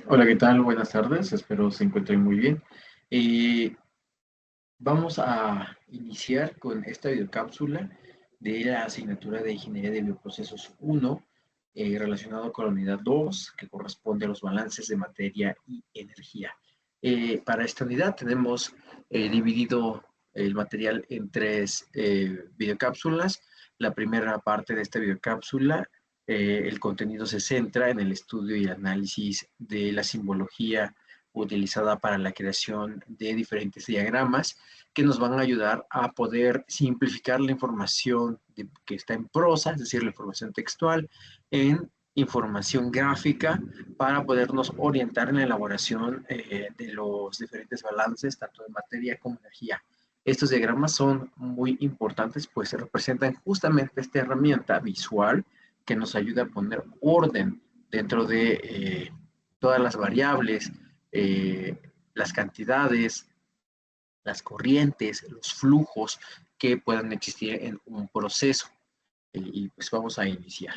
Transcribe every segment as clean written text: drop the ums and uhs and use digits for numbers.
Hola, ¿qué tal? Buenas tardes, espero se encuentren muy bien. Eh, Vamos a iniciar con esta videocápsula de la asignatura de Ingeniería de Bioprocesos 1, relacionado con la unidad 2, que corresponde a los balances de materia y energía. Para esta unidad tenemos dividido el material en tres videocápsulas. La primera parte de esta videocápsula, el contenido se centra en el estudio y análisis de la simbología utilizada para la creación de diferentes diagramas que nos van a ayudar a poder simplificar la información que está en prosa, es decir, la información textual, en información gráfica para podernos orientar en la elaboración de los diferentes balances, tanto de materia como energía. Estos diagramas son muy importantes, pues se representan justamente esta herramienta visual que nos ayuda a poner orden dentro de todas las variables, las cantidades, las corrientes, los flujos que puedan existir en un proceso. Y pues vamos a iniciar.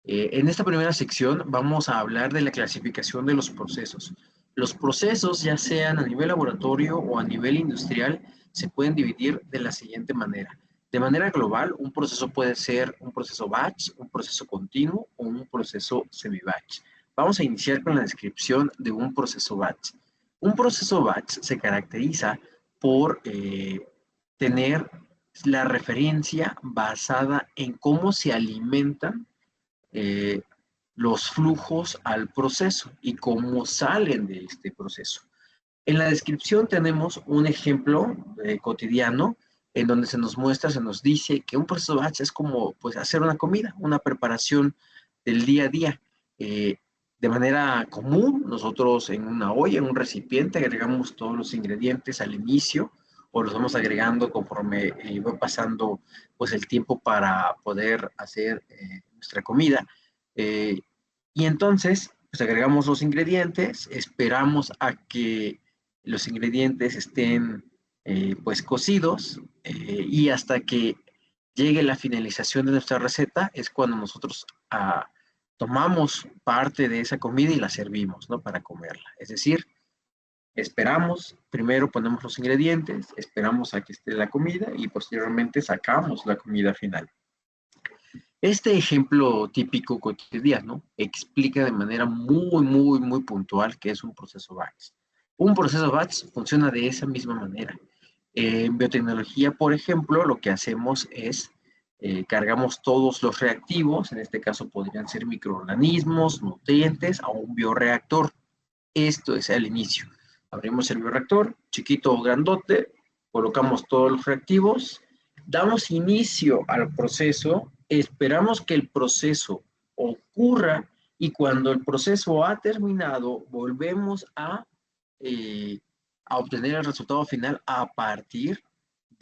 En esta primera sección vamos a hablar de la clasificación de los procesos. Los procesos, ya sean a nivel laboratorio o a nivel industrial, se pueden dividir de la siguiente manera. De manera global, un proceso puede ser un proceso batch, un proceso continuo o un proceso semi-batch. Vamos a iniciar con la descripción de un proceso batch. Un proceso batch se caracteriza por tener la referencia basada en cómo se alimentan eh, los flujos al proceso y cómo salen de este proceso. En la descripción tenemos un ejemplo cotidiano en donde se nos muestra, se nos dice que un proceso batch es como pues, hacer una comida, una preparación del día a día. Eh, de manera común, nosotros en una olla, en un recipiente, agregamos todos los ingredientes al inicio o los vamos agregando conforme va pasando pues, el tiempo para poder hacer nuestra comida. Eh, y entonces, pues agregamos los ingredientes, esperamos a que los ingredientes estén pues cocidos y hasta que llegue la finalización de nuestra receta es cuando nosotros tomamos parte de esa comida y la servimos, ¿no? Para comerla. Es decir, esperamos, primero ponemos los ingredientes, esperamos a que esté la comida y posteriormente sacamos la comida final. Este ejemplo típico cotidiano explica de manera muy puntual qué es un proceso batch. Un proceso batch funciona de esa misma manera. En biotecnología, por ejemplo, lo que hacemos es cargamos todos los reactivos, en este caso podrían ser microorganismos, nutrientes, a un bioreactor. Esto es el inicio. Abrimos el bioreactor, chiquito o grandote, colocamos todos los reactivos, damos inicio al proceso, esperamos que el proceso ocurra y cuando el proceso ha terminado, volvemos eh, a obtener el resultado final a partir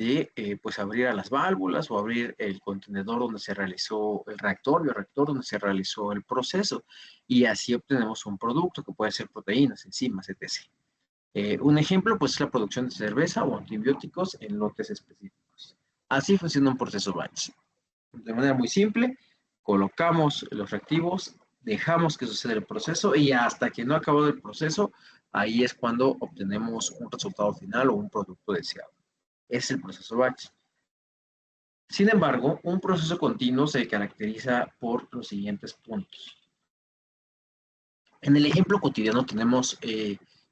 de pues abrir a las válvulas o abrir el contenedor donde se realizó el reactor, bioreactor donde se realizó el proceso y así obtenemos un producto que puede ser proteínas, enzimas, etc. Un ejemplo pues es la producción de cerveza o antibióticos en lotes específicos. Así funciona un proceso batch. De manera muy simple, colocamos los reactivos, dejamos que suceda el proceso y hasta que no ha acabado el proceso, ahí es cuando obtenemos un resultado final o un producto deseado. Es el proceso batch. Sin embargo, un proceso continuo se caracteriza por los siguientes puntos. En el ejemplo cotidiano tenemos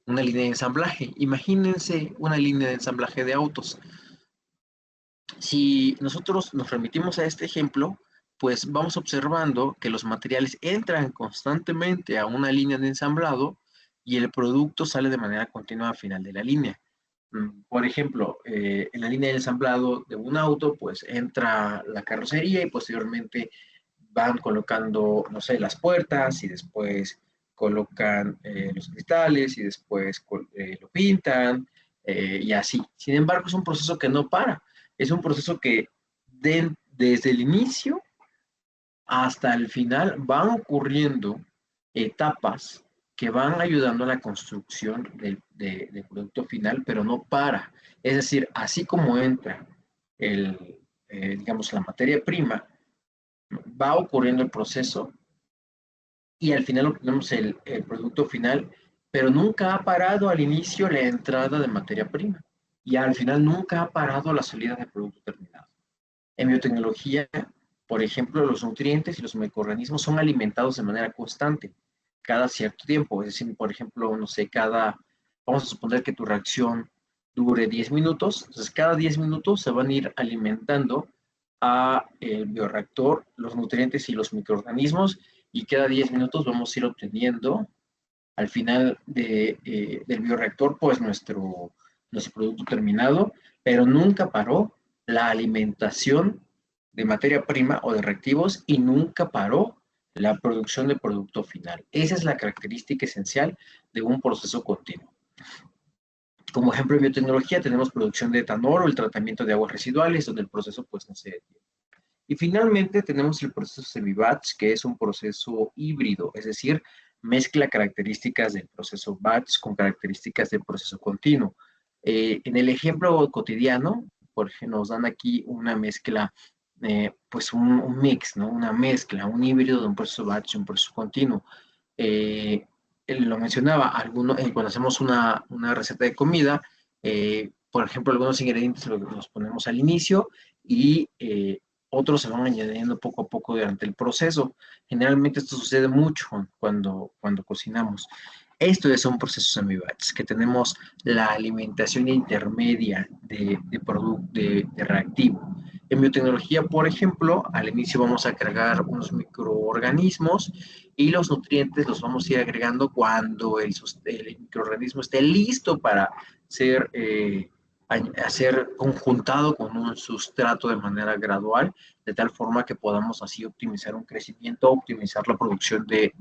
una línea de ensamblaje. Imagínense una línea de ensamblaje de autos. Si nosotros nos remitimos a este ejemplo, pues vamos observando que los materiales entran constantemente a una línea de ensamblado y el producto sale de manera continua al final de la línea. Por ejemplo, en la línea de ensamblado de un auto, pues entra la carrocería y posteriormente van colocando, no sé, las puertas y después colocan los cristales y después lo pintan y así. Sin embargo, es un proceso que no para. Es un proceso que desde el inicio hasta el final van ocurriendo etapas que van ayudando a la construcción del producto final, pero no para. Es decir, así como entra digamos, la materia prima, va ocurriendo el proceso y al final obtenemos el producto final, pero nunca ha parado al inicio la entrada de materia prima y al final nunca ha parado la salida del producto terminado. En biotecnología, por ejemplo, los nutrientes y los microorganismos son alimentados de manera constante cada cierto tiempo. Es decir, por ejemplo, no sé, vamos a suponer que tu reacción dure 10 minutos, entonces cada 10 minutos se van a ir alimentando a el bioreactor los nutrientes y los microorganismos y cada 10 minutos vamos a ir obteniendo al final del bioreactor pues nuestro producto terminado, pero nunca paró la alimentación de materia prima o de reactivos y nunca paró la producción de producto final. Esa es la característica esencial de un proceso continuo. Como ejemplo en biotecnología tenemos producción de etanol o el tratamiento de aguas residuales, donde el proceso pues no se detiene. Y finalmente tenemos el proceso semi-batch, que es un proceso híbrido, es decir, mezcla características del proceso batch con características del proceso continuo. En el ejemplo cotidiano, por ejemplo, nos dan aquí una mezcla, pues un mix, ¿no? Una mezcla, un híbrido de un proceso batch y un proceso continuo. Eh, lo mencionaba, cuando hacemos una receta de comida, por ejemplo, algunos ingredientes los ponemos al inicio y otros se van añadiendo poco a poco durante el proceso. Generalmente esto sucede mucho cuando cocinamos. Esto es un proceso semi-batch, que tenemos la alimentación intermedia de reactivo. En biotecnología, por ejemplo, al inicio vamos a cargar unos microorganismos y los nutrientes los vamos a ir agregando cuando el microorganismo esté listo para ser, ser conjuntado con un sustrato de manera gradual, de tal forma que podamos así optimizar un crecimiento, optimizar la producción del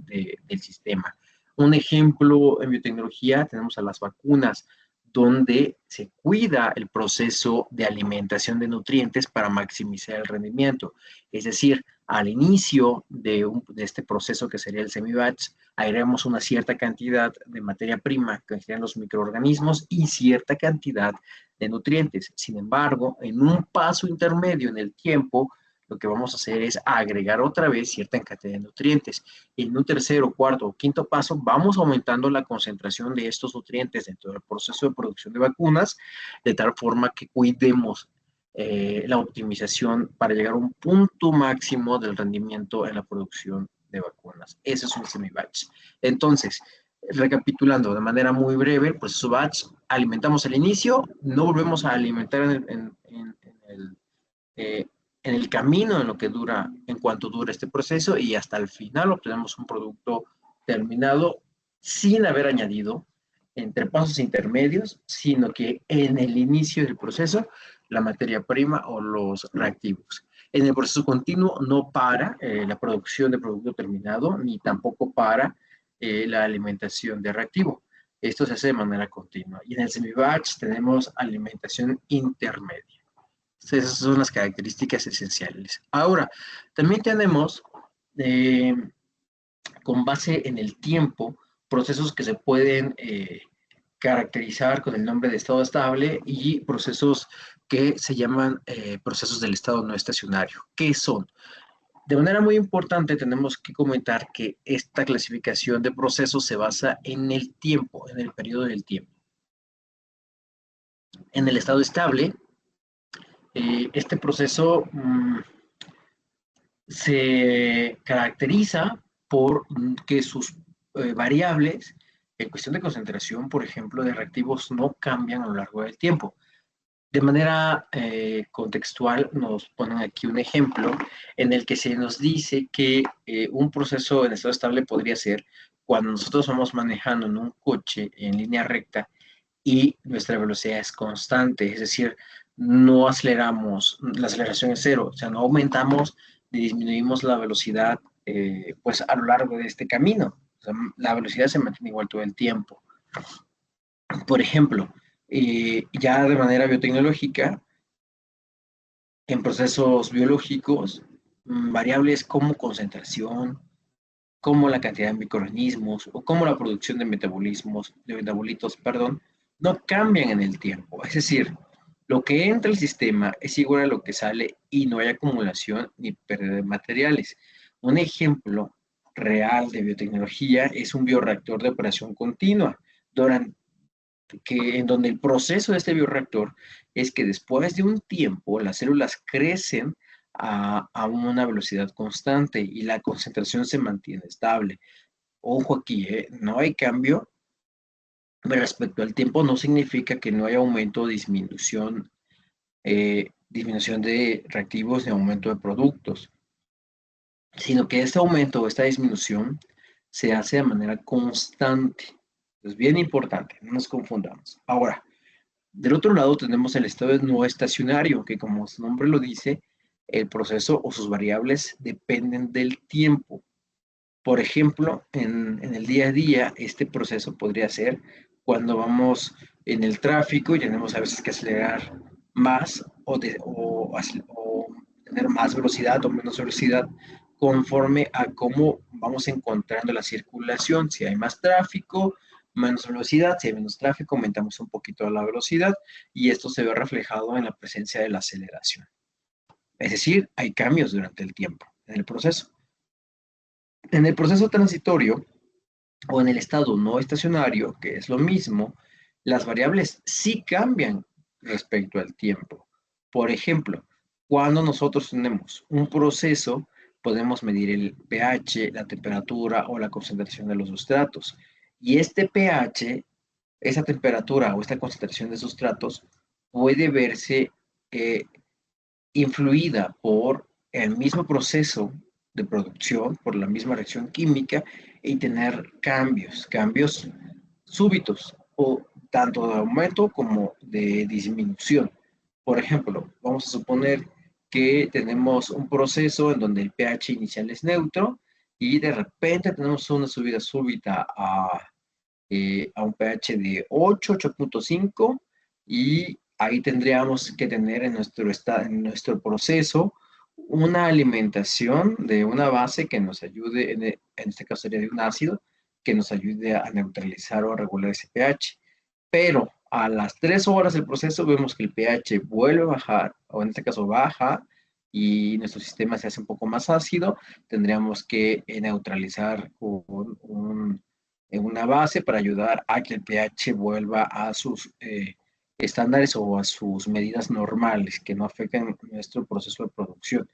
sistema. Un ejemplo en biotecnología tenemos a las vacunas, donde se cuida el proceso de alimentación de nutrientes para maximizar el rendimiento. Es decir, al inicio de este proceso que sería el semi-batch, agregamos una cierta cantidad de materia prima, que serían los microorganismos, y cierta cantidad de nutrientes. Sin embargo, en un paso intermedio en el tiempo, lo que vamos a hacer es agregar otra vez cierta cantidad de nutrientes. En un tercero, cuarto o quinto paso, vamos aumentando la concentración de estos nutrientes dentro del proceso de producción de vacunas, de tal forma que cuidemos la optimización para llegar a un punto máximo del rendimiento en la producción de vacunas. Ese es un semi-batch. Entonces, recapitulando de manera muy breve, el proceso batch, alimentamos al inicio, no volvemos a alimentar eh, en el camino en lo que dura, en cuanto dura este proceso, y hasta el final obtenemos un producto terminado sin haber añadido entre pasos intermedios, sino que en el inicio del proceso la materia prima o los reactivos. En el proceso continuo no para la producción de producto terminado, ni tampoco para la alimentación de reactivo. Esto se hace de manera continua. Y en el semi-batch tenemos alimentación intermedia. Esas son las características esenciales. Ahora, también tenemos, con base en el tiempo, procesos que se pueden caracterizar con el nombre de estado estable y procesos que se llaman procesos del estado no estacionario. ¿Qué son? De manera muy importante tenemos que comentar que esta clasificación de procesos se basa en el tiempo, en el periodo del tiempo. En el estado estable, este proceso se caracteriza por que sus variables en cuestión de concentración, por ejemplo, de reactivos no cambian a lo largo del tiempo. De manera contextual nos ponen aquí un ejemplo en el que se nos dice que un proceso en estado estable podría ser cuando nosotros vamos manejando en un coche en línea recta y nuestra velocidad es constante, es decir, no aceleramos, la aceleración es cero, o sea, no aumentamos ni disminuimos la velocidad pues a lo largo de este camino. O sea, la velocidad se mantiene igual todo el tiempo. Por ejemplo, ya de manera biotecnológica, en procesos biológicos, variables como concentración, como la cantidad de microorganismos o como la producción de metabolitos, perdón, no cambian en el tiempo. Es decir, lo que entra al sistema es igual a lo que sale y no hay acumulación ni pérdida de materiales. Un ejemplo real de biotecnología es un bioreactor de operación continua, en donde el proceso de este bioreactor es que después de un tiempo las células crecen a una velocidad constante y la concentración se mantiene estable. Ojo aquí, no hay cambio respecto al tiempo, no significa que no haya aumento o disminución de reactivos ni aumento de productos, sino que este aumento o esta disminución se hace de manera constante. Es bien importante, no nos confundamos. Ahora, del otro lado tenemos el estado no estacionario, que como su nombre lo dice, el proceso o sus variables dependen del tiempo. Por ejemplo, en el día a día, este proceso podría ser cuando vamos en el tráfico y tenemos a veces que acelerar más o tener más velocidad o menos velocidad conforme a cómo vamos encontrando la circulación. Si hay más tráfico, menos velocidad. Si hay menos tráfico, aumentamos un poquito la velocidad y esto se ve reflejado en la presencia de la aceleración. Es decir, hay cambios durante el tiempo en el proceso. En el proceso transitorio o en el estado no estacionario, que es lo mismo, las variables sí cambian respecto al tiempo. Por ejemplo, cuando nosotros tenemos un proceso, podemos medir el pH, la temperatura o la concentración de los sustratos. Y este pH, esa temperatura o esta concentración de sustratos puede verse eh, influida por el mismo proceso de producción, por la misma reacción química y tener cambios súbitos o tanto de aumento como de disminución. Por ejemplo, vamos a suponer que tenemos un proceso en donde el pH inicial es neutro y de repente tenemos una subida súbita a un pH de 8, 8.5 y ahí tendríamos que tener en nuestro proceso una alimentación de una base que nos ayude, en este caso sería de un ácido, que nos ayude a neutralizar o a regular ese pH. Pero a las 3 horas del proceso vemos que el pH vuelve a bajar, o en este caso baja, y nuestro sistema se hace un poco más ácido, tendríamos que neutralizar en una base para ayudar a que el pH vuelva a sus estándares o a sus medidas normales que no afecten nuestro proceso de producción.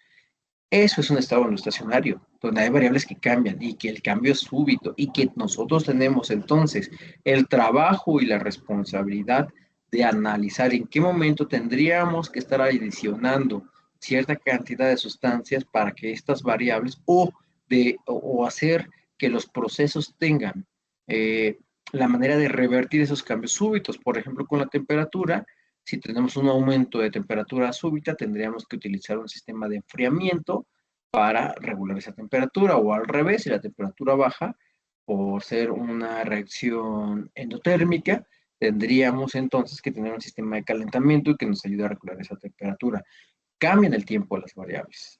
Eso es un estado no estacionario, donde hay variables que cambian y que el cambio es súbito y que nosotros tenemos entonces el trabajo y la responsabilidad de analizar en qué momento tendríamos que estar adicionando cierta cantidad de sustancias para que estas variables o hacer que los procesos tengan eh, la manera de revertir esos cambios súbitos. Por ejemplo, con la temperatura, si tenemos un aumento de temperatura súbita, tendríamos que utilizar un sistema de enfriamiento para regular esa temperatura, o al revés, si la temperatura baja por ser una reacción endotérmica, tendríamos entonces que tener un sistema de calentamiento que nos ayude a regular esa temperatura. Cambian el tiempo las variables.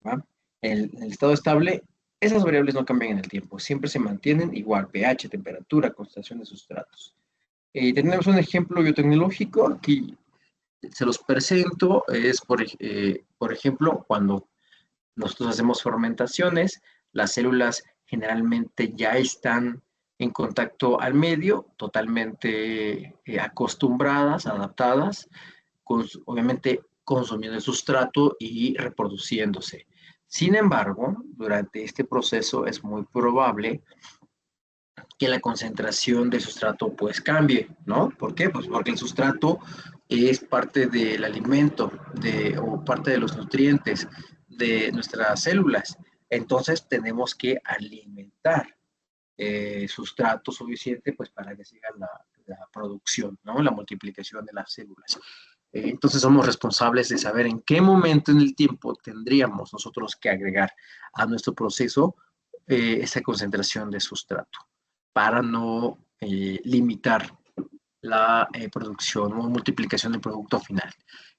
¿Va? En el estado estable, esas variables no cambian en el tiempo, siempre se mantienen igual, pH, temperatura, concentración de sustratos. Tenemos un ejemplo biotecnológico, aquí se los presento, es por ejemplo, cuando nosotros hacemos fermentaciones, las células generalmente ya están en contacto al medio, totalmente acostumbradas, adaptadas, obviamente consumiendo el sustrato y reproduciéndose. Sin embargo, durante este proceso es muy probable que la concentración de sustrato pues cambie, ¿no? ¿Por qué? Pues porque el sustrato es parte del alimento o parte de los nutrientes de nuestras células. Entonces tenemos que alimentar sustrato suficiente pues para que siga la producción, ¿no? La multiplicación de las células. Entonces somos responsables de saber en qué momento en el tiempo tendríamos nosotros que agregar a nuestro proceso esa concentración de sustrato para no limitar la producción o multiplicación del producto final.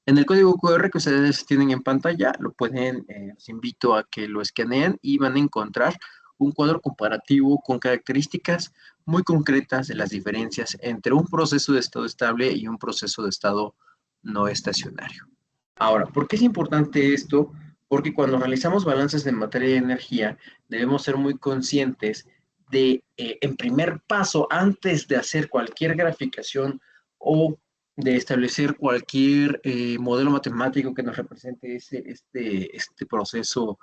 En el código QR que ustedes tienen en pantalla, los invito a que lo escaneen y van a encontrar un cuadro comparativo con características muy concretas de las diferencias entre un proceso de estado estable y un proceso de estado no estacionario. Ahora, ¿por qué es importante esto? porque cuando realizamos balances de materia y energía, debemos ser muy conscientes de, en primer paso, antes de hacer cualquier graficación o de establecer cualquier modelo matemático que nos represente este proceso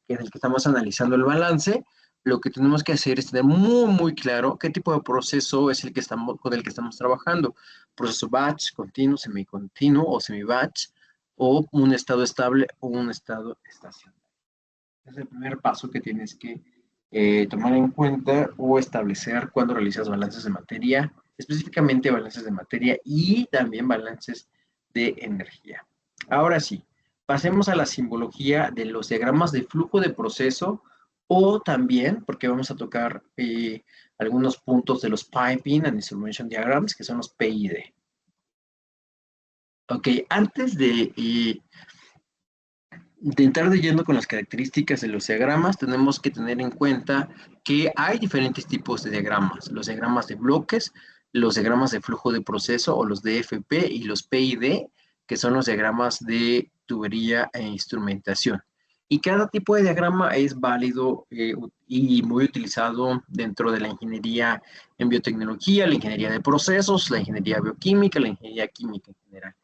en el que estamos analizando el balance, lo que tenemos que hacer es tener muy claro qué tipo de proceso es el que con el que estamos trabajando. Proceso batch, continuo, semicontinuo o semi-batch, o un estado estable o un estado estacionario. Es el primer paso que tienes que tomar en cuenta o establecer cuando realizas balances de materia, específicamente balances de materia y también balances de energía. Ahora sí, pasemos a la simbología de los diagramas de flujo de proceso o también, porque vamos a tocar algunos puntos de los Piping and Instrumentation Diagrams, que son los PID. Ok, antes de entrar de lleno con las características de los diagramas, tenemos que tener en cuenta que hay diferentes tipos de diagramas. Los diagramas de bloques, los diagramas de flujo de proceso o los DFP y los PID, que son los diagramas de tubería e instrumentación. Y cada tipo de diagrama es válido y muy utilizado dentro de la ingeniería en biotecnología, la ingeniería de procesos, la ingeniería bioquímica, la ingeniería química en general.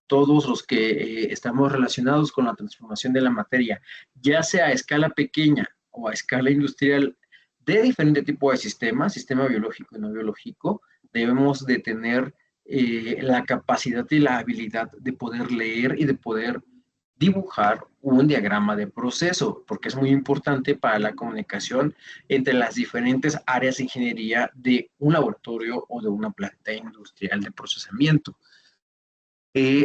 Todos los que estamos relacionados con la transformación de la materia, ya sea a escala pequeña o a escala industrial, de diferente tipo de sistemas, sistema biológico y no biológico, debemos de tener la capacidad y la habilidad de poder leer y de poder dibujar un diagrama de proceso, porque es muy importante para la comunicación entre las diferentes áreas de ingeniería de un laboratorio o de una planta industrial de procesamiento.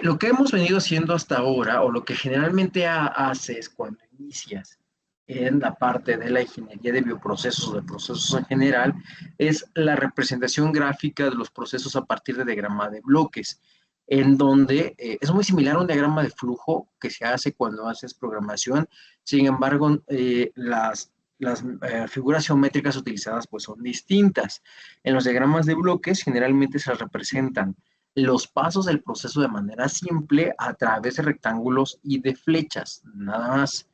Lo que hemos venido haciendo hasta ahora, o lo que generalmente haces cuando inicias en la parte de la ingeniería de bioprocesos o de procesos en general, es la representación gráfica de los procesos a partir de diagrama de bloques, en donde es muy similar a un diagrama de flujo que se hace cuando haces programación. Sin embargo, las figuras geométricas utilizadas pues son distintas. En los diagramas de bloques generalmente se representan los pasos del proceso de manera simple a través de rectángulos y de flechas, nada más.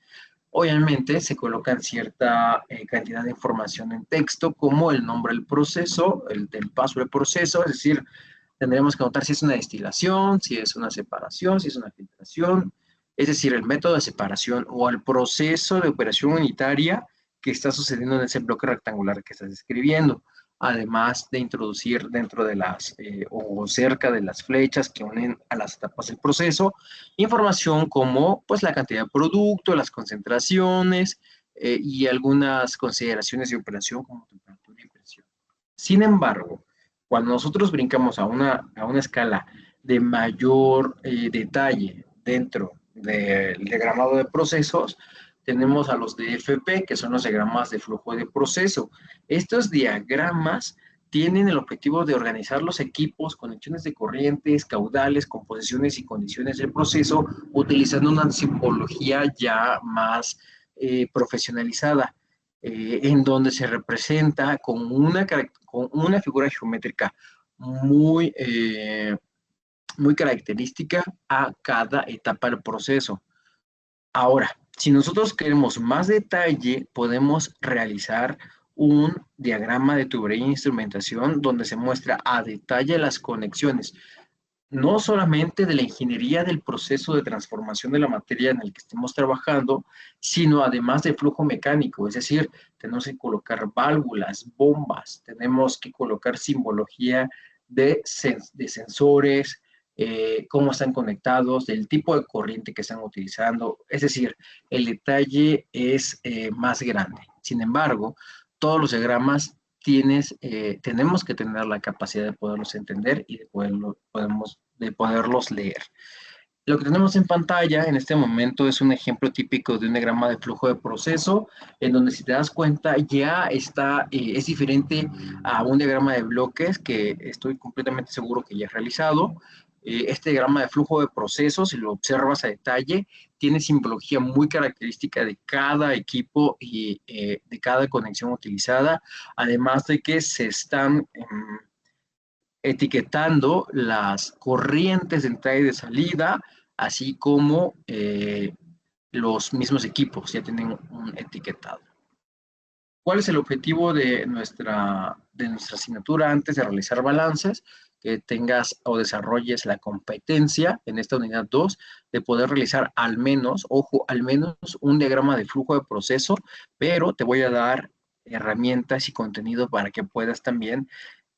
Obviamente se colocan cierta cantidad de información en texto, como el nombre del proceso, el del paso del proceso, es decir, tendremos que notar si es una destilación, si es una separación, si es una filtración, es decir, el método de separación o el proceso de operación unitaria que está sucediendo en ese bloque rectangular que estás escribiendo, además de introducir dentro de las o cerca de las flechas que unen a las etapas del proceso, información como pues la cantidad de producto, las concentraciones y algunas consideraciones de operación como temperatura y presión. Sin embargo, cuando nosotros brincamos a una escala de mayor detalle dentro del diagramado de procesos, tenemos a los DFP, que son los diagramas de flujo de proceso. Estos diagramas tienen el objetivo de organizar los equipos, conexiones de corrientes, caudales, composiciones y condiciones del proceso, utilizando una simbología ya más profesionalizada, en donde se representa con una figura geométrica muy, muy característica a cada etapa del proceso. Ahora, si nosotros queremos más detalle, podemos realizar un diagrama de tubería e instrumentación donde se muestra a detalle las conexiones, no solamente de la ingeniería del proceso de transformación de la materia en el que estemos trabajando, sino además de flujo mecánico, es decir, tenemos que colocar válvulas, bombas, tenemos que colocar simbología de sensores, cómo están conectados, del tipo de corriente que están utilizando, es decir, el detalle es más grande. Sin embargo, todos los diagramas tenemos que tener la capacidad de poderlos entender y de poderlos leer. Lo que tenemos en pantalla en este momento es un ejemplo típico de un diagrama de flujo de proceso, en donde si te das cuenta ya es diferente a un diagrama de bloques que estoy completamente seguro que ya he realizado. Este diagrama de flujo de procesos, si lo observas a detalle, tiene simbología muy característica de cada equipo y de cada conexión utilizada, además de que se están etiquetando las corrientes de entrada y de salida, así como los mismos equipos ya tienen un etiquetado. ¿Cuál es el objetivo de nuestra asignatura antes de realizar balances? Que tengas o desarrolles la competencia en esta unidad 2 de poder realizar al menos, ojo, al menos un diagrama de flujo de proceso, pero te voy a dar herramientas y contenido para que puedas también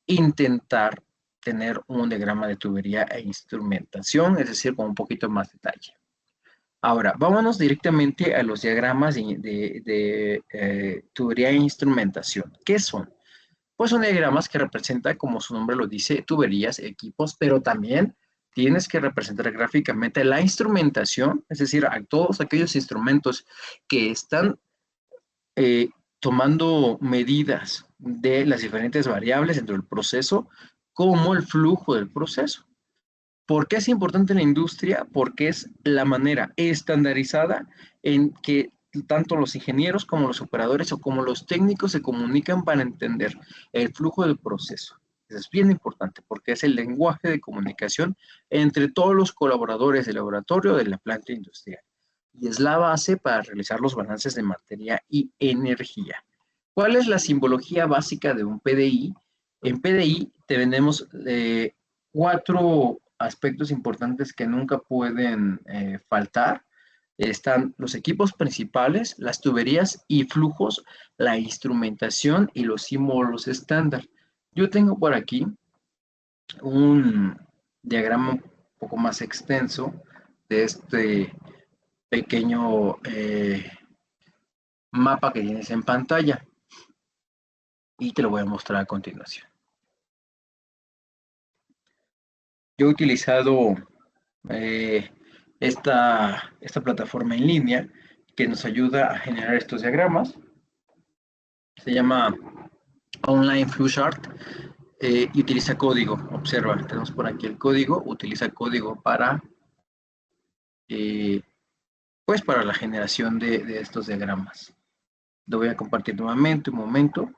intentar tener un diagrama de tubería e instrumentación, es decir, con un poquito más detalle. Ahora, vámonos directamente a los diagramas de tubería e instrumentación. ¿Qué son? Pues son diagramas que representan, como su nombre lo dice, tuberías, equipos, pero también tienes que representar gráficamente la instrumentación, es decir, a todos aquellos instrumentos que están eh, tomando medidas de las diferentes variables dentro del proceso, como el flujo del proceso. ¿Por qué es importante la industria? Porque es la manera estandarizada en que tanto los ingenieros como los operadores o como los técnicos se comunican para entender el flujo del proceso. Eso es bien importante porque es el lenguaje de comunicación entre todos los colaboradores del laboratorio de la planta industrial y es la base para realizar los balances de materia y energía. ¿Cuál es la simbología básica de un PDI? En PDI tenemos 4 aspectos importantes que nunca pueden faltar. Están los equipos principales, las tuberías y flujos, la instrumentación y los símbolos estándar. Yo tengo por aquí un diagrama un poco más extenso de este pequeño mapa que tienes en pantalla y te lo voy a mostrar a continuación. Yo he utilizado esta plataforma en línea que nos ayuda a generar estos diagramas. Se llama Online Flowchart y utiliza código. Observa, tenemos por aquí el código. Utiliza código para, pues para la generación de estos diagramas. Lo voy a compartir nuevamente un momento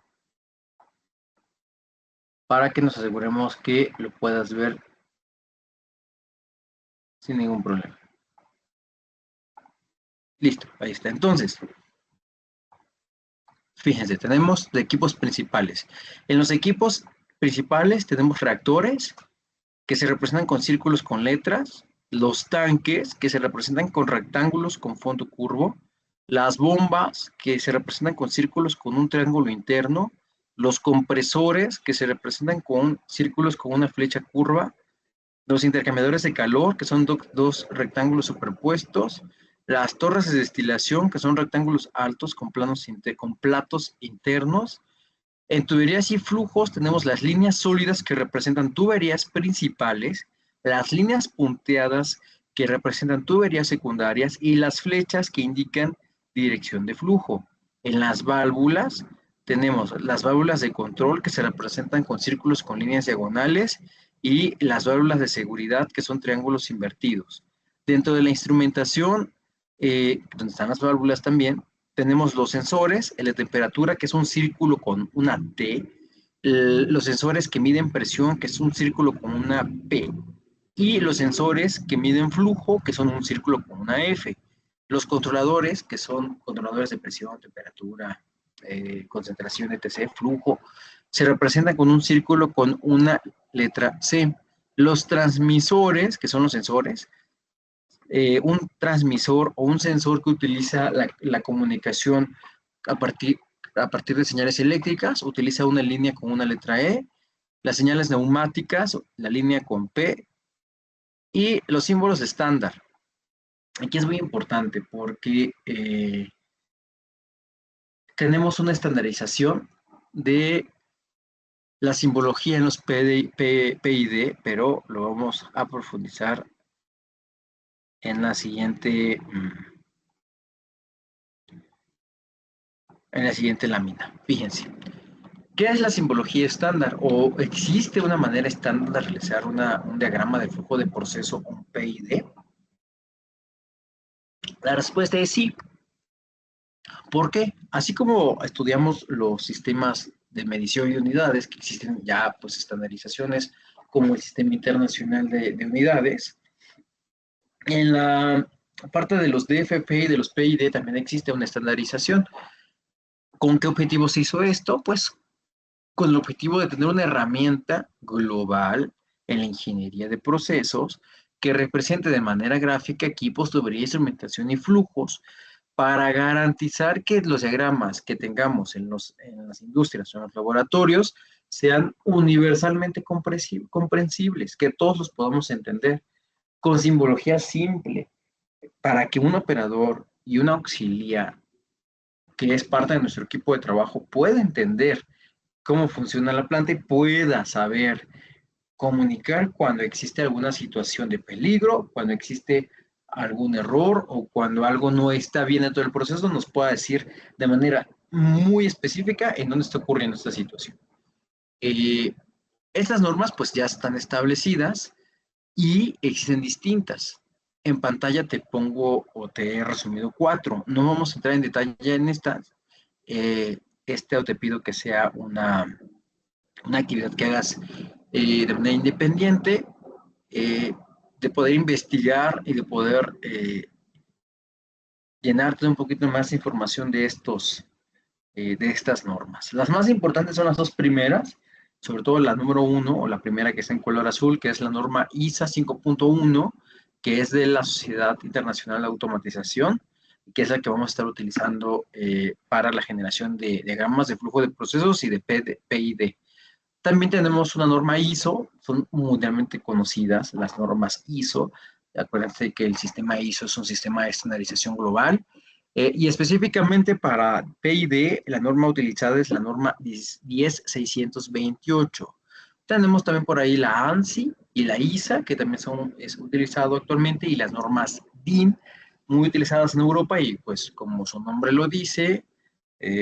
para que nos aseguremos que lo puedas ver sin ningún problema. Listo, ahí está. Entonces, fíjense, tenemos de equipos principales. En los equipos principales tenemos reactores que se representan con círculos con letras, los tanques que se representan con rectángulos con fondo curvo, las bombas que se representan con círculos con un triángulo interno, los compresores que se representan con círculos con una flecha curva, los intercambiadores de calor, que son dos rectángulos superpuestos, las torres de destilación, que son rectángulos altos con platos internos. En tuberías y flujos tenemos las líneas sólidas que representan tuberías principales, las líneas punteadas que representan tuberías secundarias y las flechas que indican dirección de flujo. En las válvulas tenemos las válvulas de control que se representan con círculos con líneas diagonales y las válvulas de seguridad que son triángulos invertidos. Dentro de la instrumentación, donde están las válvulas también, tenemos los sensores, el de temperatura, que es un círculo con una T, los sensores que miden presión, que es un círculo con una P, y los sensores que miden flujo, que son un círculo con una F. Los controladores, que son controladores de presión, temperatura, concentración, etc., flujo, se representan con un círculo con una letra C. Los transmisores, que son los sensores, un transmisor o un sensor que utiliza la comunicación a partir de señales eléctricas, utiliza una línea con una letra E, las señales neumáticas, la línea con P, y los símbolos estándar. Aquí es muy importante porque tenemos una estandarización de la simbología en los PID, pero lo vamos a profundizar en la siguiente lámina. Fíjense, ¿qué es la simbología estándar? ¿O existe una manera estándar de realizar un diagrama de flujo de proceso, un PID? La respuesta es sí. ¿Por qué? Así como estudiamos los sistemas de medición de unidades, que existen ya pues estandarizaciones como el Sistema Internacional de Unidades, en la Aparte de los DFP y de los PID, también existe una estandarización. ¿Con qué objetivo se hizo esto? Pues con el objetivo de tener una herramienta global en la ingeniería de procesos que represente de manera gráfica equipos, tubería, instrumentación y flujos para garantizar que los diagramas que tengamos en las industrias o en los laboratorios sean universalmente comprensibles, que todos los podamos entender con simbología simple, para que un operador y un auxiliar que es parte de nuestro equipo de trabajo pueda entender cómo funciona la planta y pueda saber comunicar cuando existe alguna situación de peligro, cuando existe algún error o cuando algo no está bien en todo el proceso, nos pueda decir de manera muy específica en dónde está ocurriendo esta situación. Estas normas pues ya están establecidas y existen distintas. En pantalla te pongo o te he resumido 4. No vamos a entrar en detalle en estas. O te pido que sea una actividad que hagas de manera independiente, de poder investigar y de poder llenarte un poquito más de información de estas normas. Las más importantes son las dos primeras, sobre todo la número 1 o la primera que está en color azul, que es la norma ISA 5.1, que es de la Sociedad Internacional de Automatización, que es la que vamos a estar utilizando para la generación de diagramas de flujo de procesos y de PID. También tenemos una norma ISO, son mundialmente conocidas las normas ISO. Acuérdense que el sistema ISO es un sistema de estandarización global. Y específicamente para PID, la norma utilizada es la norma 10628. Tenemos también por ahí la ANSI y la ISA, que también es utilizado actualmente, y las normas DIN, muy utilizadas en Europa y pues como su nombre lo dice,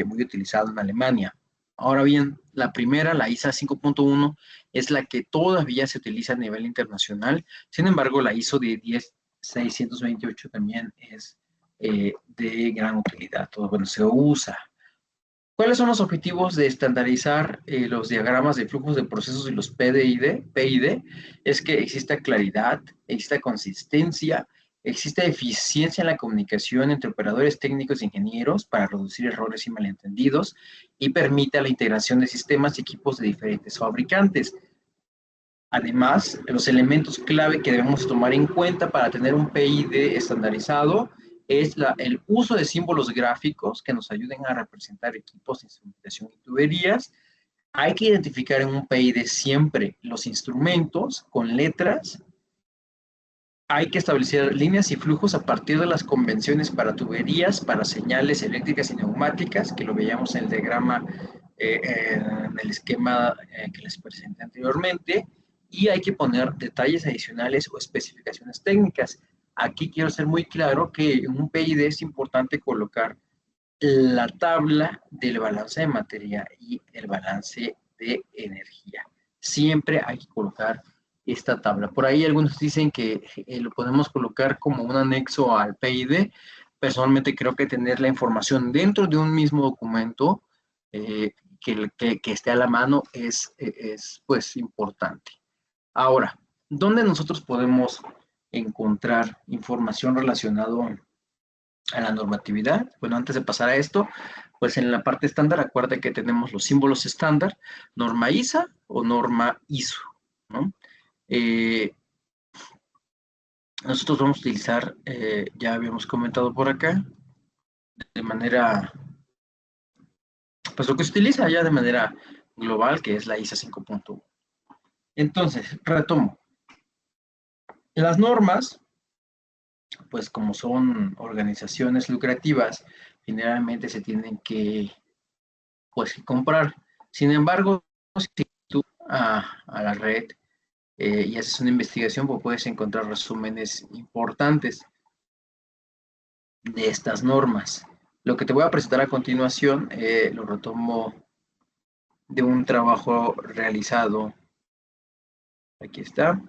muy utilizado en Alemania. Ahora bien, la primera, la ISA 5.1, es la que todavía se utiliza a nivel internacional. Sin embargo, la ISO de 10628 también es de gran utilidad. Todo bueno, se usa. ¿Cuáles son los objetivos de estandarizar los diagramas de flujos de procesos y los PID? Es que exista claridad, exista consistencia, exista eficiencia en la comunicación entre operadores técnicos e ingenieros para reducir errores y malentendidos y permita la integración de sistemas y equipos de diferentes fabricantes. Además, los elementos clave que debemos tomar en cuenta para tener un PID estandarizado es el uso de símbolos gráficos que nos ayuden a representar equipos, instrumentación y tuberías. Hay que identificar en un PID siempre los instrumentos con letras. Hay que establecer líneas y flujos a partir de las convenciones para tuberías, para señales eléctricas y neumáticas, que lo veíamos en el diagrama, en el esquema que les presenté anteriormente. Y hay que poner detalles adicionales o especificaciones técnicas. Aquí quiero ser muy claro que en un PID es importante colocar la tabla del balance de materia y el balance de energía. Siempre hay que colocar esta tabla. Por ahí algunos dicen que lo podemos colocar como un anexo al PID. Personalmente creo que tener la información dentro de un mismo documento que esté a la mano es pues importante. Ahora, ¿dónde nosotros podemos encontrar información relacionada a la normatividad? Bueno, antes de pasar a esto, pues en la parte estándar, acuérdate que tenemos los símbolos estándar, norma ISA o norma ISO, ¿no? Nosotros vamos a utilizar, ya habíamos comentado por acá, de manera, pues lo que se utiliza ya de manera global, que es la ISA 5.1. Entonces, retomo. Las normas, pues como son organizaciones lucrativas, generalmente se tienen que, pues, comprar. Sin embargo, si tú a la red y haces una investigación, pues puedes encontrar resúmenes importantes de estas normas. Lo que te voy a presentar a continuación lo retomo de un trabajo realizado, aquí está,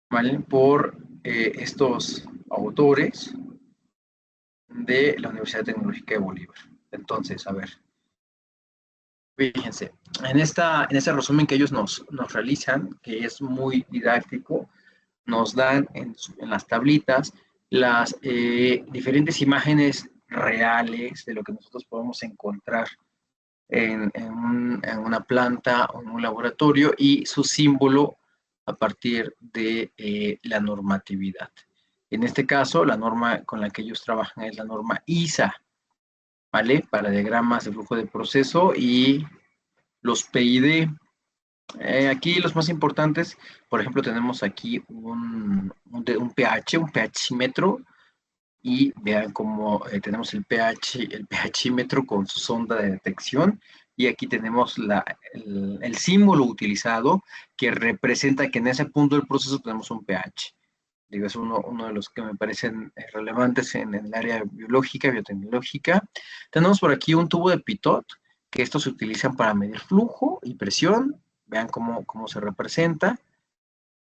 ¿vale? Por estos autores de la Universidad Tecnológica de Bolívar. Entonces, a ver, fíjense, en ese resumen que ellos nos realizan, que es muy didáctico, nos dan en las tablitas las diferentes imágenes reales de lo que nosotros podemos encontrar en una planta o en un laboratorio y su símbolo a partir de la normatividad. En este caso, la norma con la que ellos trabajan es la norma ISA, ¿vale? Para diagramas de flujo de proceso y los PID. Aquí los más importantes, por ejemplo, tenemos aquí un pH, un pHímetro, y vean cómo tenemos el pHímetro con su sonda de detección, y aquí tenemos el símbolo utilizado que representa que en ese punto del proceso tenemos un pH. Digo, es uno de los que me parecen relevantes en el área biológica, biotecnológica. Tenemos por aquí un tubo de Pitot, que estos se utilizan para medir flujo y presión. Vean cómo se representa.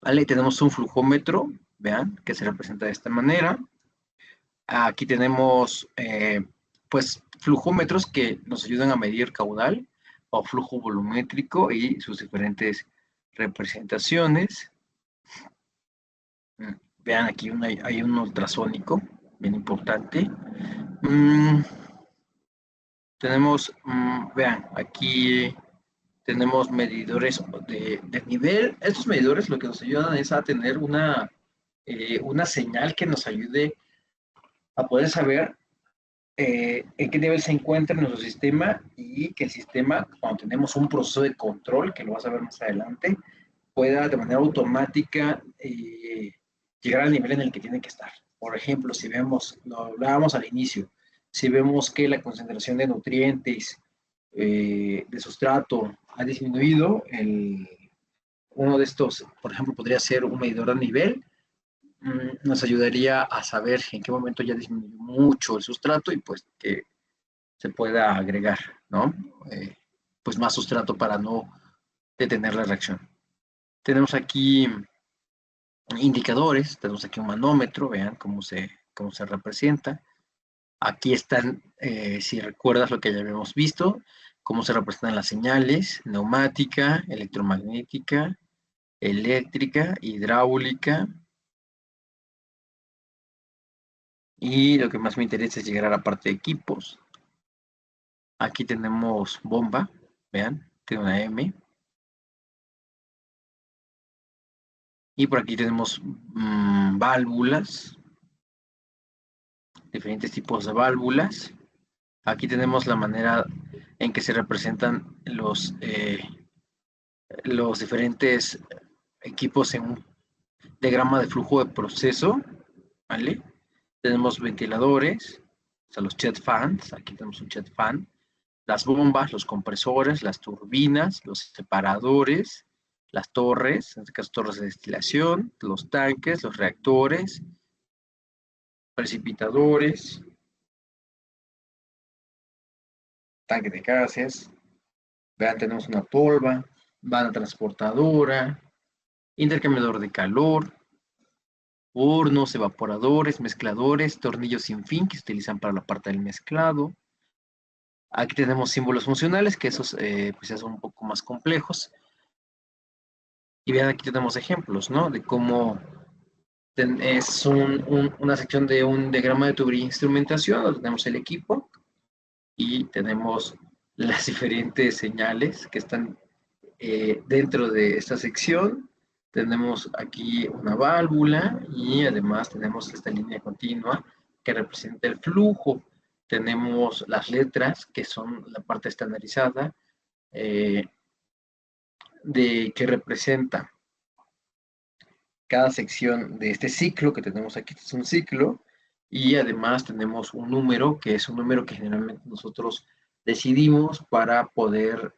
¿Vale? Tenemos un flujómetro, vean, que se representa de esta manera. Aquí tenemos, pues, flujómetros que nos ayudan a medir caudal o flujo volumétrico y sus diferentes representaciones. Vean, aquí hay un ultrasónico, bien importante. Tenemos, vean, aquí tenemos medidores de nivel. Estos medidores lo que nos ayudan es a tener una señal que nos ayude a poder saber en qué nivel se encuentra nuestro sistema y que el sistema, cuando tenemos un proceso de control, que lo vas a ver más adelante, pueda de manera automática llegar al nivel en el que tiene que estar. Por ejemplo, si vemos, lo hablábamos al inicio, si vemos que la concentración de nutrientes, de sustrato ha disminuido, uno de estos, por ejemplo, podría ser un medidor de nivel, nos ayudaría a saber en qué momento ya disminuyó mucho el sustrato y pues que se pueda agregar, ¿no? Pues más sustrato para no detener la reacción. Tenemos aquí indicadores, tenemos aquí un manómetro, vean cómo se representa. Aquí están, si recuerdas lo que ya habíamos visto, cómo se representan las señales, neumática, electromagnética, eléctrica, hidráulica. Y lo que más me interesa es llegar a la parte de equipos. Aquí tenemos bomba, vean, tiene una M. Y por aquí tenemos válvulas, diferentes tipos de válvulas. Aquí tenemos la manera en que se representan los diferentes equipos en un diagrama de flujo de proceso, ¿vale? Tenemos ventiladores, o sea, los jet fans, aquí tenemos un jet fan, las bombas, los compresores, las turbinas, los separadores, las torres, en este caso torres de destilación, los tanques, los reactores, precipitadores, tanque de gases. Vean, tenemos una tolva, banda transportadora, intercambiador de calor, hornos, evaporadores, mezcladores, tornillos sin fin que se utilizan para la parte del mezclado. Aquí tenemos símbolos funcionales, que esos pues ya son un poco más complejos. Y vean, aquí tenemos ejemplos, ¿no? De cómo es una sección de un diagrama de tubería e instrumentación, donde tenemos el equipo y tenemos las diferentes señales que están dentro de esta sección. Tenemos aquí una válvula y además tenemos esta línea continua que representa el flujo. Tenemos las letras, que son la parte estandarizada, que representa cada sección de este ciclo que tenemos aquí. Este es un ciclo, y además tenemos un número, que es un número que generalmente nosotros decidimos para poder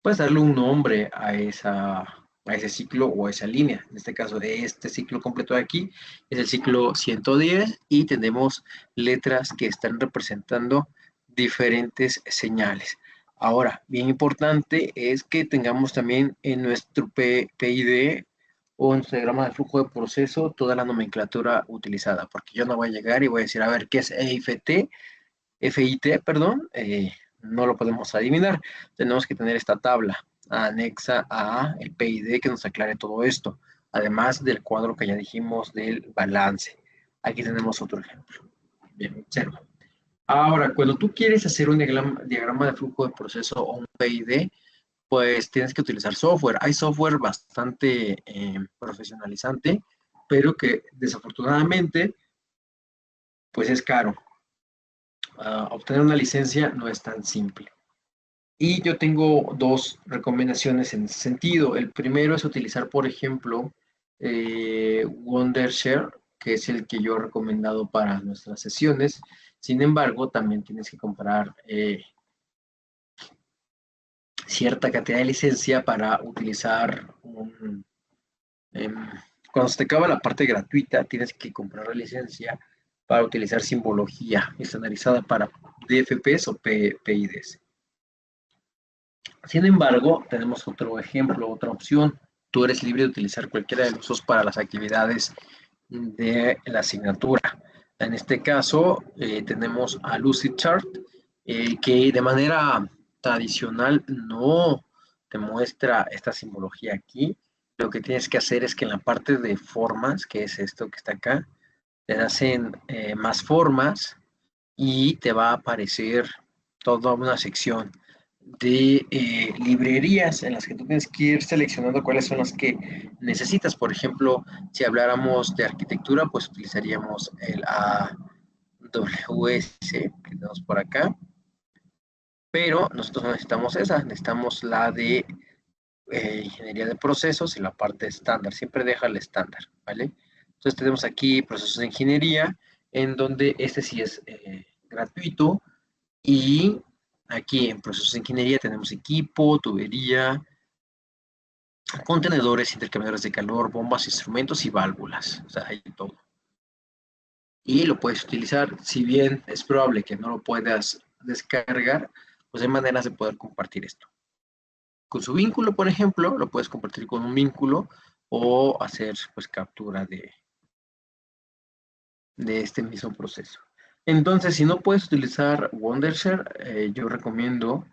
pues darle un nombre a ese ciclo o a esa línea. En este caso, de este ciclo completo de aquí, es el ciclo 110 y tenemos letras que están representando diferentes señales. Ahora, bien importante es que tengamos también en nuestro PID o en nuestro diagrama de flujo de proceso toda la nomenclatura utilizada, porque yo no voy a llegar y voy a decir, a ver, ¿qué es FIT, perdón? No lo podemos adivinar. Tenemos que tener esta tabla anexa a el PID que nos aclare todo esto, además del cuadro que ya dijimos del balance. Aquí tenemos otro ejemplo. Bien, observa. Ahora, cuando tú quieres hacer un diagrama de flujo de proceso o un PID, pues tienes que utilizar software. Hay software bastante profesionalizante, pero que desafortunadamente, pues es caro. Obtener una licencia no es tan simple. Y yo tengo dos recomendaciones en ese sentido. El primero es utilizar, por ejemplo, Wondershare, que es el que yo he recomendado para nuestras sesiones. Sin embargo, también tienes que comprar cierta cantidad de licencia para utilizar un... Eh, cuando se te acaba la parte gratuita, tienes que comprar la licencia para utilizar simbología estandarizada para DFPs o PIDs. Sin embargo, tenemos otro ejemplo, otra opción. Tú eres libre de utilizar cualquiera de los dos para las actividades de la asignatura. En este caso, tenemos a Lucidchart, que de manera tradicional no te muestra esta simbología aquí. Lo que tienes que hacer es que en la parte de formas, que es esto que está acá, te hacen más formas y te va a aparecer toda una sección de librerías en las que tú tienes que ir seleccionando cuáles son las que necesitas. Por ejemplo, si habláramos de arquitectura, pues utilizaríamos el AWS que tenemos por acá, pero nosotros no necesitamos esa, necesitamos la de ingeniería de procesos y la parte estándar, siempre deja el estándar, ¿vale? Entonces tenemos aquí procesos de ingeniería, en donde este sí es gratuito, y aquí en procesos de ingeniería tenemos equipo, tubería, contenedores, intercambiadores de calor, bombas, instrumentos y válvulas. O sea, hay todo. Y lo puedes utilizar, si bien es probable que no lo puedas descargar, pues hay maneras de poder compartir esto. Con su vínculo, por ejemplo, lo puedes compartir con un vínculo o hacer pues captura de este mismo proceso. Entonces, si no puedes utilizar Wondershare, yo recomiendo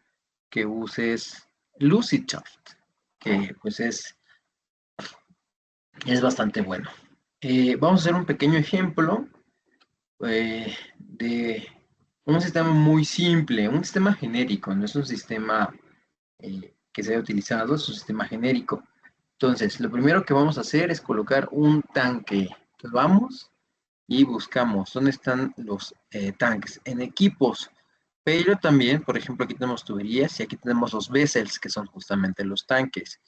que uses Lucidchart, que pues es bastante bueno. Vamos a hacer un pequeño ejemplo de un sistema muy simple, un sistema genérico, no es un sistema que se haya utilizado, es un sistema genérico. Entonces, lo primero que vamos a hacer es colocar un tanque. Entonces, vamos y buscamos dónde están los tanques en equipos. Pero también, por ejemplo, aquí tenemos tuberías y aquí tenemos los vessels, que son justamente los tanques.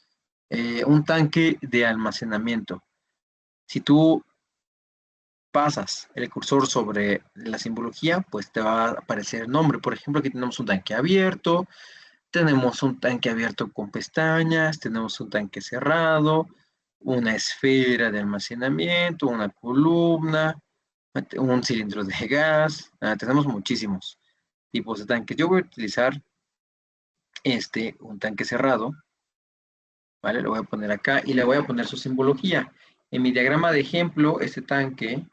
Un tanque de almacenamiento. Si tú pasas el cursor sobre la simbología, pues te va a aparecer el nombre. Por ejemplo, aquí tenemos un tanque abierto con pestañas, tenemos un tanque cerrado, una esfera de almacenamiento, una columna, un cilindro de gas. Tenemos muchísimos tipos de tanques. Yo voy a utilizar un tanque cerrado, ¿vale? Lo voy a poner acá y le voy a poner su simbología. En mi diagrama de ejemplo, este tanque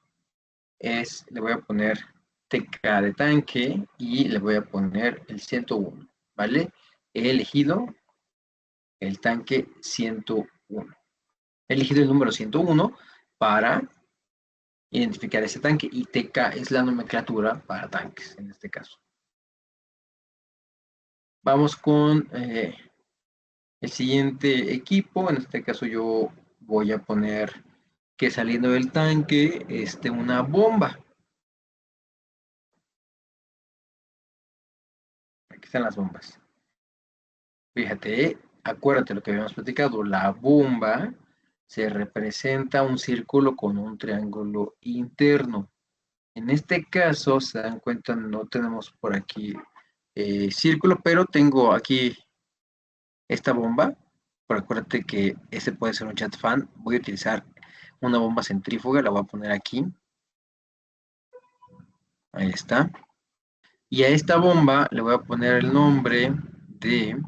le voy a poner TK de tanque y le voy a poner el 101, ¿vale? He elegido el tanque 101. He elegido el número 101 para identificar ese tanque y TK es la nomenclatura para tanques en este caso. Vamos con el siguiente equipo. En este caso yo voy a poner que saliendo del tanque una bomba. Aquí están las bombas. Fíjate, acuérdate lo que habíamos platicado. La bomba se representa un círculo con un triángulo interno. En este caso, se dan cuenta, no tenemos por aquí círculo, pero tengo aquí esta bomba. Pero acuérdate que este puede ser un chat fan. Voy a utilizar una bomba centrífuga, la voy a poner aquí. Ahí está. Y a esta bomba le voy a poner el nombre de...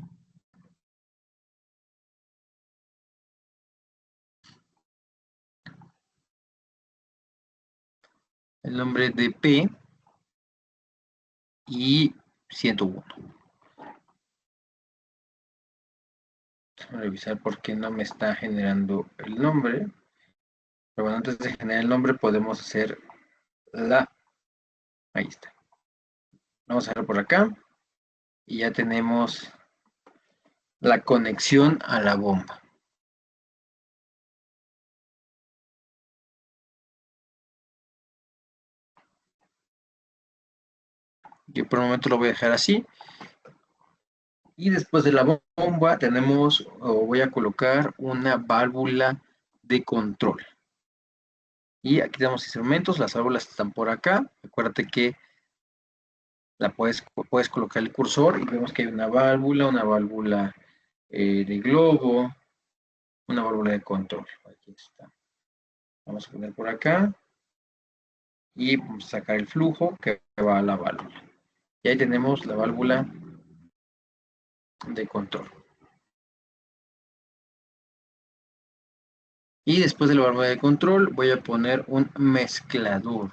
El nombre de P y 101. Voy a revisar por qué no me está generando el nombre. Pero bueno, antes de generar el nombre podemos hacer Ahí está. Vamos a ver por acá. Y ya tenemos la conexión a la bomba. Yo por el momento lo voy a dejar así. Y después de la bomba tenemos, o voy a colocar una válvula de control. Y aquí tenemos instrumentos, las válvulas están por acá. Acuérdate que puedes colocar el cursor y vemos que hay una válvula de globo, una válvula de control. Aquí está. Vamos a poner por acá y vamos a sacar el flujo que va a la válvula. Y ahí tenemos la válvula de control. Y después de la válvula de control voy a poner un mezclador.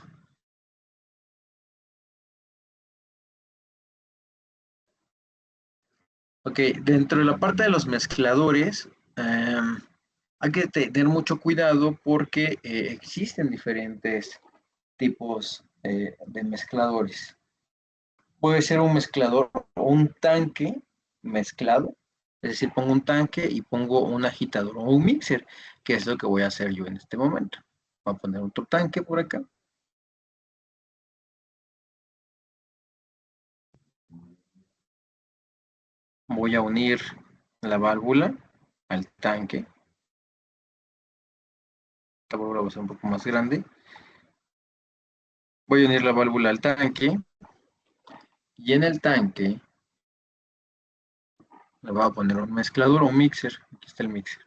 Ok, dentro de la parte de los mezcladores, hay que tener mucho cuidado porque existen diferentes tipos de mezcladores. Puede ser un mezclador o un tanque mezclado, es decir, pongo un tanque y pongo un agitador o un mixer, que es lo que voy a hacer yo en este momento. Voy a poner otro tanque por acá. Voy a unir la válvula al tanque. Esta válvula va a ser un poco más grande. Voy a unir la válvula al tanque y en el tanque le voy a poner un mezclador o un mixer. Aquí está el mixer.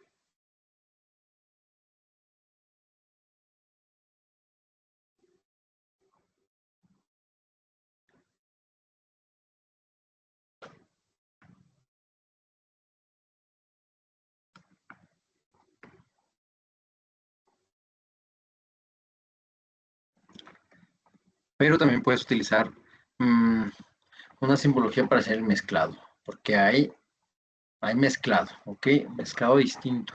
Pero también puedes utilizar una simbología para hacer el mezclado, porque hay mezclado, ¿ok? Mezclado distinto.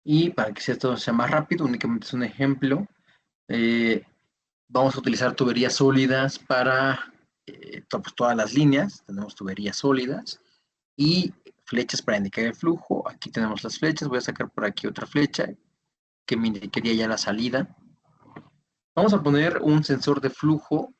Y para que esto sea más rápido, únicamente es un ejemplo. Eh, Vamos a utilizar tuberías sólidas para pues, todas las líneas. Tenemos tuberías sólidas y flechas para indicar el flujo. Aquí tenemos las flechas. Voy a sacar por aquí otra flecha que me indicaría ya la salida. Vamos a poner un sensor de flujo.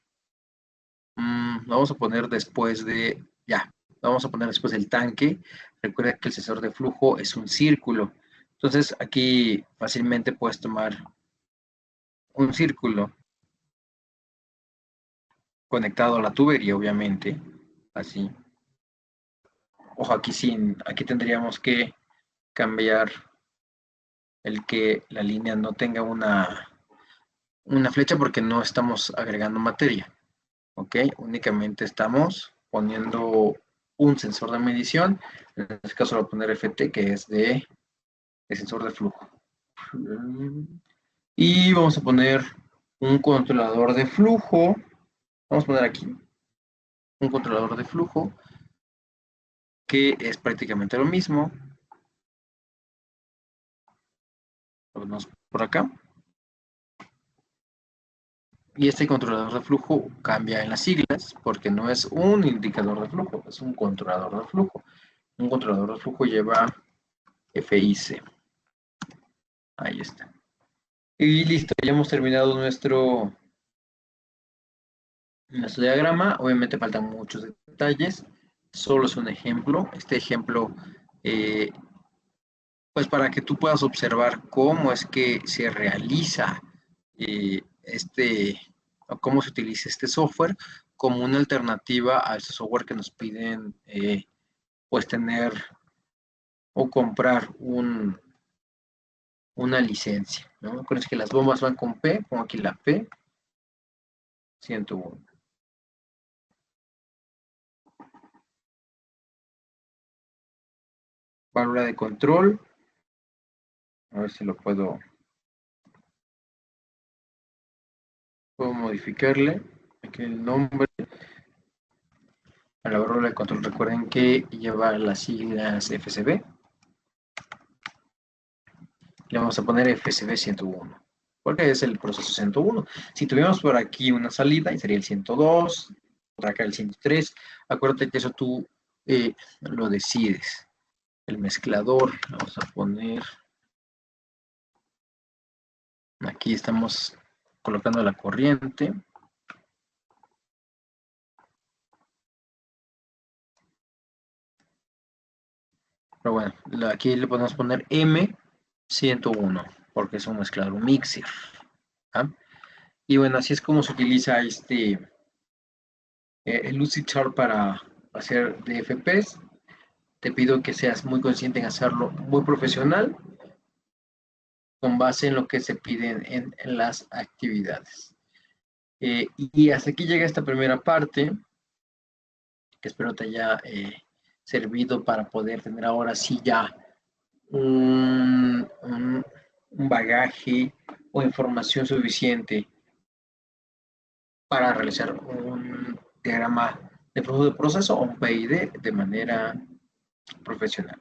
Vamos a poner después de, ya, vamos a poner después del tanque. Recuerda que el sensor de flujo es un círculo. Entonces aquí fácilmente puedes tomar un círculo conectado a la tubería, obviamente, así. Ojo, aquí tendríamos que cambiar el que la línea no tenga una flecha porque no estamos agregando materia, ¿ok? Únicamente estamos poniendo un sensor de medición, en este caso lo voy a poner FT, que es de sensor de flujo. Y vamos a poner un controlador de flujo, vamos a poner aquí un controlador de flujo, que es prácticamente lo mismo. Lo ponemos por acá. Y este controlador de flujo cambia en las siglas porque no es un indicador de flujo, es un controlador de flujo. Un controlador de flujo lleva FIC. Ahí está. Y listo, ya hemos terminado nuestro diagrama. Obviamente faltan muchos detalles. Solo es un ejemplo. Este ejemplo, eh, pues para que tú puedas observar cómo es que se realiza o cómo se utiliza este software como una alternativa a este software que nos piden pues tener o comprar una licencia, ¿no? Acuérdense que las bombas van con P, pongo aquí la P 101. Válvula de control, a ver si lo puedo modificarle aquí el nombre. A la válvula de control recuerden que lleva las siglas FCB. Le vamos a poner FCB 101. porque es el proceso 101. Si tuviéramos por aquí una salida, sería el 102, por acá el 103. Acuérdate que eso tú lo decides. El mezclador, vamos a poner, aquí estamos colocando la corriente. Pero bueno, aquí le podemos poner M101, porque es un mezclador, un mixer. ¿Ah? Y bueno, así es como se utiliza el Lucidchart para hacer DFPs. Te pido que seas muy consciente en hacerlo muy profesional, con base en lo que se piden en las actividades. Y hasta aquí llega esta primera parte, que espero te haya servido para poder tener ahora sí ya un bagaje o información suficiente para realizar un diagrama de flujo de proceso o un PID de manera profesional.